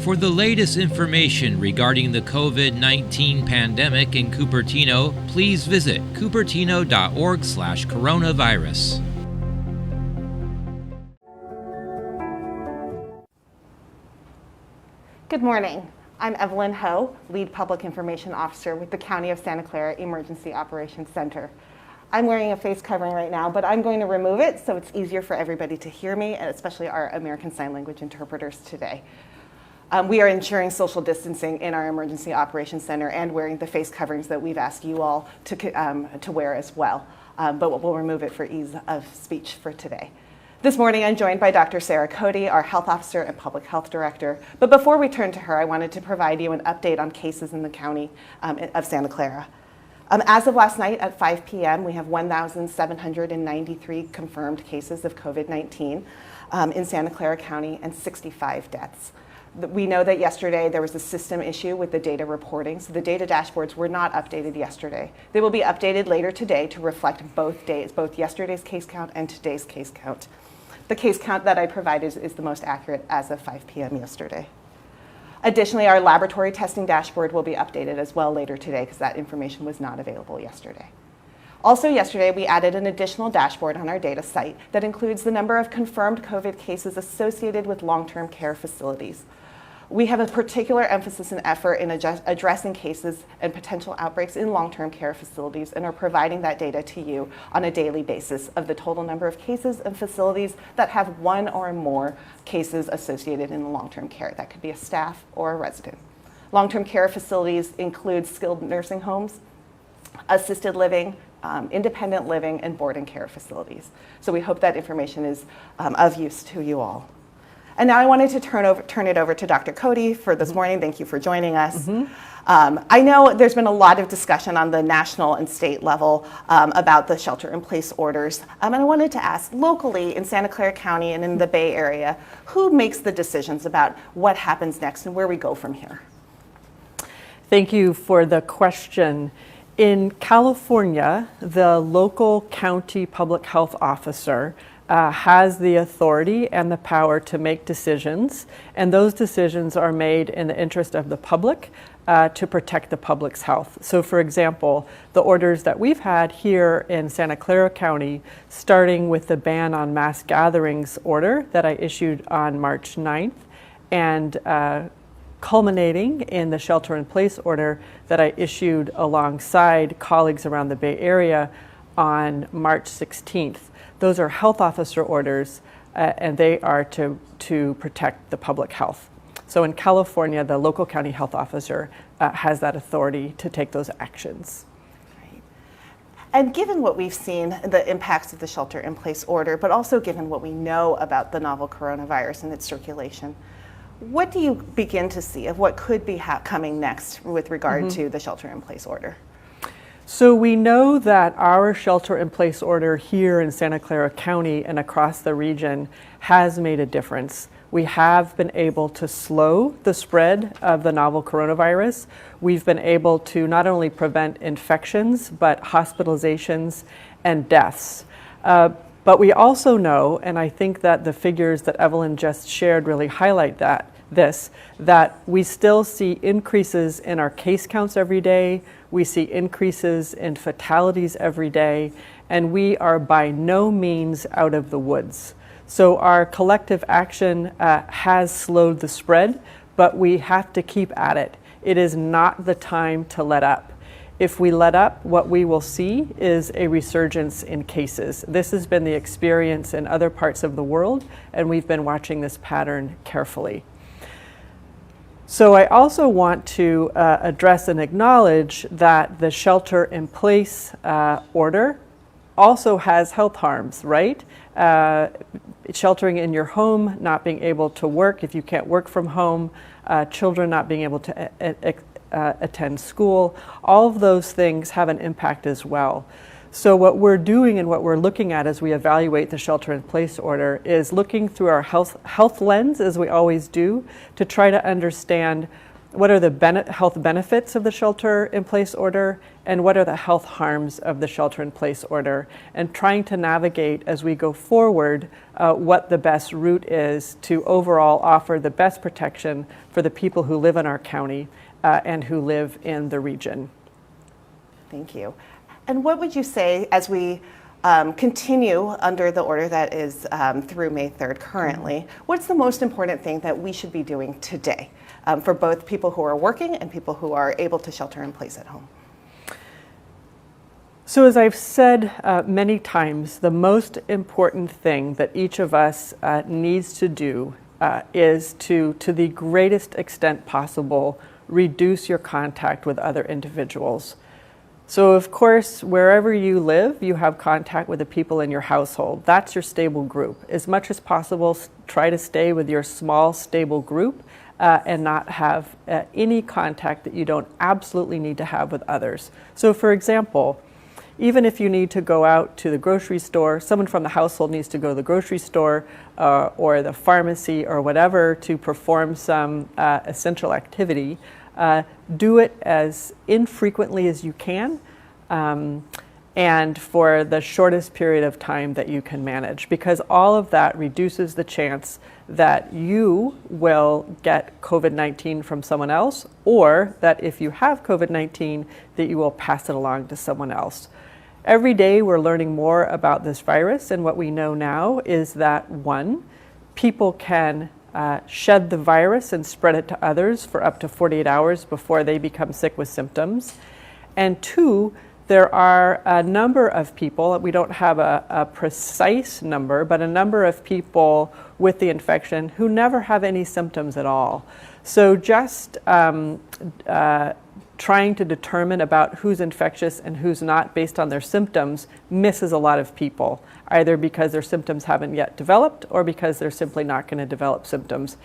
For the latest information regarding the COVID-19 pandemic in Cupertino, please visit cupertino.org/coronavirus. Good morning. I'm Evelyn Ho, Lead Public Information Officer with the County of Santa Clara Emergency Operations Center. I'm wearing a face covering right now, but I'm going to remove it so it's easier for everybody to hear me, and especially our American Sign Language interpreters today. We are ensuring social distancing in our Emergency Operations Center and wearing the face coverings that we've asked you all to wear as well, but we'll remove it for ease of speech for today. This morning, I'm joined by Dr. Sara Cody, our Health Officer and Public Health Director. But before we turn to her, I wanted to provide you an update on cases in the County of Santa Clara. As of last night at 5 p.m., we have 1,793 confirmed cases of COVID-19 in Santa Clara County and 65 deaths. We know that yesterday there was a system issue with the data reporting, so the data dashboards were not updated yesterday. They will be updated later today to reflect both days, both yesterday's case count and today's case count. The case count that I provided is the most accurate as of 5 p.m. yesterday. Additionally, our laboratory testing dashboard will be updated as well later today because that information was not available yesterday. Also yesterday, we added an additional dashboard on our data site that includes the number of confirmed COVID cases associated with long-term care facilities. We have a particular emphasis and effort in addressing cases and potential outbreaks in long-term care facilities and are providing that data to you on a daily basis of the total number of cases and facilities that have one or more cases associated in long-term care. That could be a staff or a resident. Long-term care facilities include skilled nursing homes, assisted living, independent living, and board and care facilities. So we hope that information is of use to you all. And now I wanted to turn it over to Dr. Cody for this morning. Thank you for joining us. I know there's been a lot of discussion on the national and state level about the shelter-in-place orders. And I wanted to ask, locally in Santa Clara County and in the Bay Area, who makes the decisions about what happens next and where we go from here? Thank you for the question. In California, the local county public health officer has the authority and the power to make decisions, and those decisions are made in the interest of the public to protect the public's health. So for example, the orders that we've had here in Santa Clara County, starting with the ban on mass gatherings order that I issued on March 9th, and culminating in the shelter-in-place order that I issued alongside colleagues around the Bay Area on March 16th. Those are health officer orders, and they are to protect the public health. So in California, the local county health officer has that authority to take those actions. Right. And given what we've seen, the impacts of the shelter-in-place order, but also given what we know about the novel coronavirus and its circulation, what do you begin to see of what could be coming next with regard to the shelter-in-place order? So we know that our shelter-in-place order here in Santa Clara County and across the region has made a difference. We have been able to slow the spread of the novel coronavirus. We've been able to not only prevent infections, but hospitalizations and deaths. But we also know, and I think that the figures that Evelyn just shared really highlight that we still see increases in our case counts every day, we see increases in fatalities every day, and we are by no means out of the woods. So our collective action has slowed the spread, but we have to keep at it. It is not the time to let up. If we let up, what we will see is a resurgence in cases. This has been the experience in other parts of the world, and we've been watching this pattern carefully. So I also want to address and acknowledge that the shelter-in-place order also has health harms, right? Sheltering in your home, not being able to work if you can't work from home, children not being able to attend school, all of those things have an impact as well. So what we're doing and what we're looking at as we evaluate the shelter-in-place order is looking through our health lens, as we always do, to try to understand what are the health benefits of the shelter-in-place order, and what are the health harms of the shelter-in-place order, and trying to navigate as we go forward what the best route is to overall offer the best protection for the people who live in our county and who live in the region. Thank you. And what would you say as we continue under the order that is through May 3rd currently, what's the most important thing that we should be doing today for both people who are working and people who are able to shelter in place at home? So as I've said many times, the most important thing that each of us needs to do is to the greatest extent possible, reduce your contact with other individuals. So of course, wherever you live, you have contact with the people in your household. That's your stable group. As much as possible, try to stay with your small, stable group and not have any contact that you don't absolutely need to have with others. So for example, even if you need to go out to the grocery store, someone from the household needs to go to the grocery store or the pharmacy or whatever to perform some essential activity, do it as infrequently as you can and for the shortest period of time that you can manage, because all of that reduces the chance that you will get COVID-19 from someone else, or that if you have COVID-19, that you will pass it along to someone else. Every day we're learning more about this virus, and what we know now is that one, people can shed the virus and spread it to others for up to 48 hours before they become sick with symptoms. And two, there are a number of people, we don't have a precise number, but a number of people with the infection who never have any symptoms at all. So just trying to determine about who's infectious and who's not based on their symptoms misses a lot of people, either because their symptoms haven't yet developed or because they're simply not going to develop symptoms.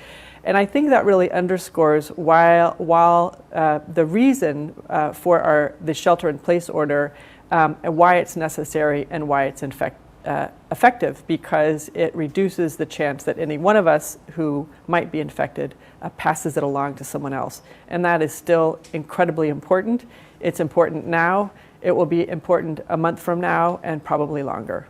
And I think that really underscores while the reason for the shelter-in-place order and why it's necessary and why it's effective, because it reduces the chance that any one of us who might be infected passes it along to someone else. And that is still incredibly important. It's important now. It will be important a month from now and probably longer.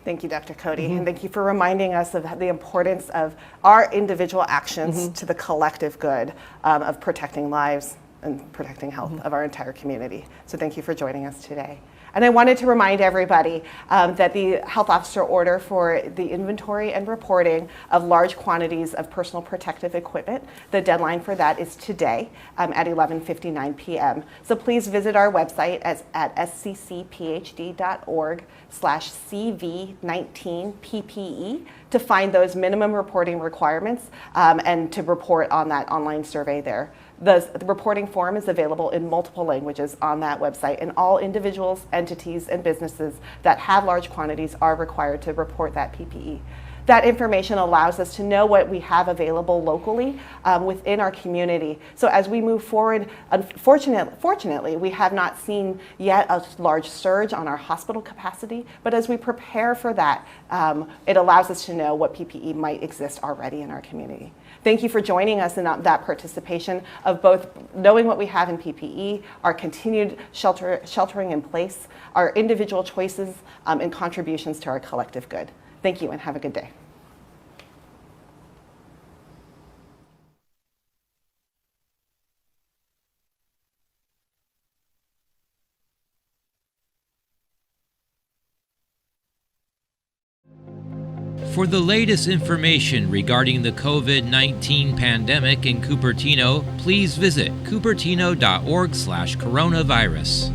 Thank you, Dr. Cody, and thank you for reminding us of the importance of our individual actions to the collective good of protecting lives and protecting health of our entire community. So thank you for joining us today. And I wanted to remind everybody that the health officer order for the inventory and reporting of large quantities of personal protective equipment, the deadline for that is today at 11:59 p.m. So please visit our website at sccphd.org/CV19PPE to find those minimum reporting requirements and to report on that online survey there. The reporting form is available in multiple languages on that website, and all individuals, entities, and businesses that have large quantities are required to report that PPE. That information allows us to know what we have available locally within our community. So as we move forward, fortunately, we have not seen yet a large surge on our hospital capacity, but as we prepare for that, it allows us to know what PPE might exist already in our community. Thank you for joining us in that participation of both knowing what we have in PPE, our continued sheltering in place, our individual choices, and contributions to our collective good. Thank you and have a good day. For the latest information regarding the COVID-19 pandemic in Cupertino, please visit cupertino.org/coronavirus.